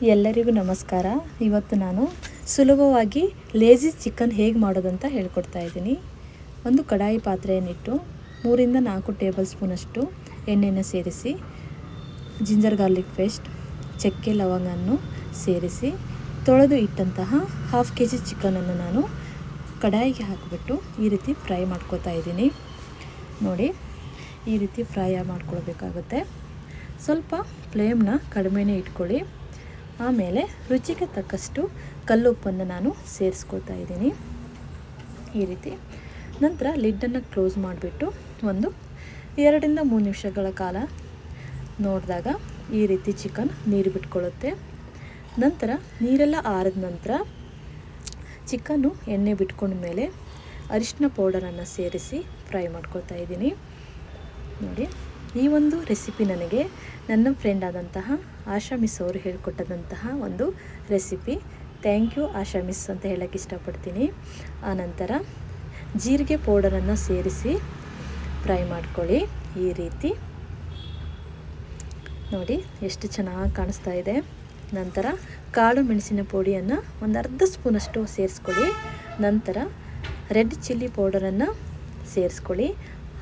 ಎಲ್ಲರಿಗೂ ನಮಸ್ಕಾರ. ಇವತ್ತು ನಾನು ಸುಲಭವಾಗಿ ಲೇಜಿ ಚಿಕನ್ ಹೇಗೆ ಮಾಡೋದಂತ ಹೇಳ್ಕೊಡ್ತಾ ಇದ್ದೀನಿ. ಒಂದು ಕಡಾಯಿ ಪಾತ್ರೆಯನ್ನಿಟ್ಟು 3 ರಿಂದ 4 ಟೇಬಲ್ ಸ್ಪೂನಷ್ಟು ಎಣ್ಣೆಯನ್ನು ಸೇರಿಸಿ ಜಿಂಜರ್ ಗಾರ್ಲಿಕ್ ಪೇಸ್ಟ್, ಚಕ್ಕೆ ಲವಂಗವನ್ನು ಸೇರಿಸಿ ತೊಳೆದು ಇಟ್ಟಂತಹ 1/2 kg ಚಿಕನನ್ನು ನಾನು ಕಡಾಯಿಗೆ ಹಾಕಿಬಿಟ್ಟು ಈ ರೀತಿ ಫ್ರೈ ಮಾಡ್ಕೋತಾ ಇದ್ದೀನಿ. ನೋಡಿ, ಈ ರೀತಿ ಫ್ರೈ ಮಾಡ್ಕೊಳ್ಬೇಕಾಗುತ್ತೆ. ಸ್ವಲ್ಪ ಫ್ಲೇಮ್ನ ಕಡಿಮೆನೇ ಇಟ್ಕೊಳ್ಳಿ. ಆಮೇಲೆ ರುಚಿಗೆ ತಕ್ಕಷ್ಟು ಕಲ್ಲುಪ್ಪನ್ನು ನಾನು ಸೇರಿಸ್ಕೊಳ್ತಾ ಇದ್ದೀನಿ ಈ ರೀತಿ. ನಂತರ ಲಿಡ್ಡನ್ನು ಕ್ಲೋಸ್ ಮಾಡಿಬಿಟ್ಟು ಒಂದು 2 ರಿಂದ 3 ನಿಮಿಷಗಳ ಕಾಲ ನೋಡಿದಾಗ ಈ ರೀತಿ ಚಿಕನ್ ನೀರು ಬಿಟ್ಕೊಳ್ಳುತ್ತೆ. ನಂತರ ನೀರೆಲ್ಲ ಆರಿದ ನಂತರ ಚಿಕನ್ನು ಎಣ್ಣೆ ಬಿಟ್ಕೊಂಡ ಮೇಲೆ ಅರಿಶಿನ ಪೌಡರನ್ನು ಸೇರಿಸಿ ಫ್ರೈ ಮಾಡ್ಕೊಳ್ತಾ ಇದ್ದೀನಿ. ನೋಡಿ, ಈ ಒಂದು ರೆಸಿಪಿ ನನಗೆ ನನ್ನ ಫ್ರೆಂಡ್ ಆದಂತಹ ಆಶಾ ಮಿಸ್ ಅವರು ಹೇಳಿಕೊಟ್ಟಂತಹ ಒಂದು recipe. Thank you Asha miss ಅಂತ ಹೇಳೋಕ್ಕೆ ಇಷ್ಟಪಡ್ತೀನಿ. ಆನಂತರ ಜೀರಿಗೆ ಪೌಡರನ್ನು ಸೇರಿಸಿ ಫ್ರೈ ಮಾಡ್ಕೊಳ್ಳಿ ಈ ರೀತಿ. ನೋಡಿ ಎಷ್ಟು ಚೆನ್ನಾಗಿ ಕಾಣಿಸ್ತಾ ಇದೆ. ನಂತರ ಕಾಳು ಮೆಣಸಿನ ಪುಡಿಯನ್ನು ಒಂದು ಅರ್ಧ ಸ್ಪೂನಷ್ಟು ಸೇರಿಸ್ಕೊಳ್ಳಿ. ನಂತರ ರೆಡ್ ಚಿಲ್ಲಿ ಪೌಡರನ್ನು ಸೇರಿಸ್ಕೊಳ್ಳಿ.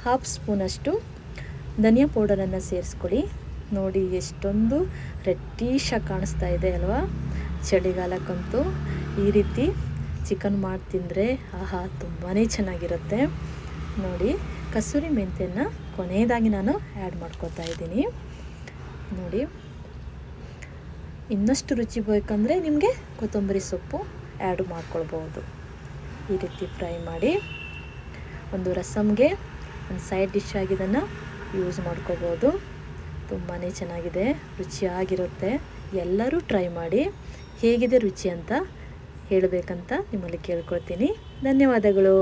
1/2 ಸ್ಪೂನಷ್ಟು ಧನಿಯಾ ಪೌಡರನ್ನು ಸೇರಿಸ್ಕೊಳ್ಳಿ. ನೋಡಿ, ಎಷ್ಟೊಂದು ರೆಡ್ಡಿಶಾಗಿ ಕಾಣಿಸ್ತಾ ಇದೆ ಅಲ್ವಾ. ಚಳಿಗಾಲಕ್ಕಂತೂ ಈ ರೀತಿ ಚಿಕನ್ ಮಾಡಿ ತಿಂದರೆ ಆಹಾ ತುಂಬಾ ಚೆನ್ನಾಗಿರುತ್ತೆ. ನೋಡಿ, ಕಸೂರಿ ಮೆಂತ್ಯನ ಕೊನೆಯದಾಗಿ ನಾನು ಆ್ಯಡ್ ಮಾಡ್ಕೊತಾ ಇದ್ದೀನಿ. ನೋಡಿ, ಇನ್ನಷ್ಟು ರುಚಿ ಬೇಕಂದರೆ ನಿಮಗೆ ಕೊತ್ತಂಬರಿ ಸೊಪ್ಪು ಆ್ಯಡ್ ಮಾಡ್ಕೊಳ್ಬೋದು. ಈ ರೀತಿ ಫ್ರೈ ಮಾಡಿ ಒಂದು ರಸಮ್ಗೆ ಒಂದು ಸೈಡ್ ಡಿಶ್ ಆಗಿ ಇದನ್ನು ಯೂಸ್ ಮಾಡ್ಕೋಬೋದು. ತುಂಬಾ ಚೆನ್ನಾಗಿದೆ, ರುಚಿಯಾಗಿರುತ್ತೆ. ಎಲ್ಲರೂ ಟ್ರೈ ಮಾಡಿ ಹೇಗಿದೆ ರುಚಿ ಅಂತ ಹೇಳಬೇಕಂತ ನಿಮ್ಮಲ್ಲಿ ಕೇಳ್ಕೊಳ್ತೀನಿ. ಧನ್ಯವಾದಗಳು.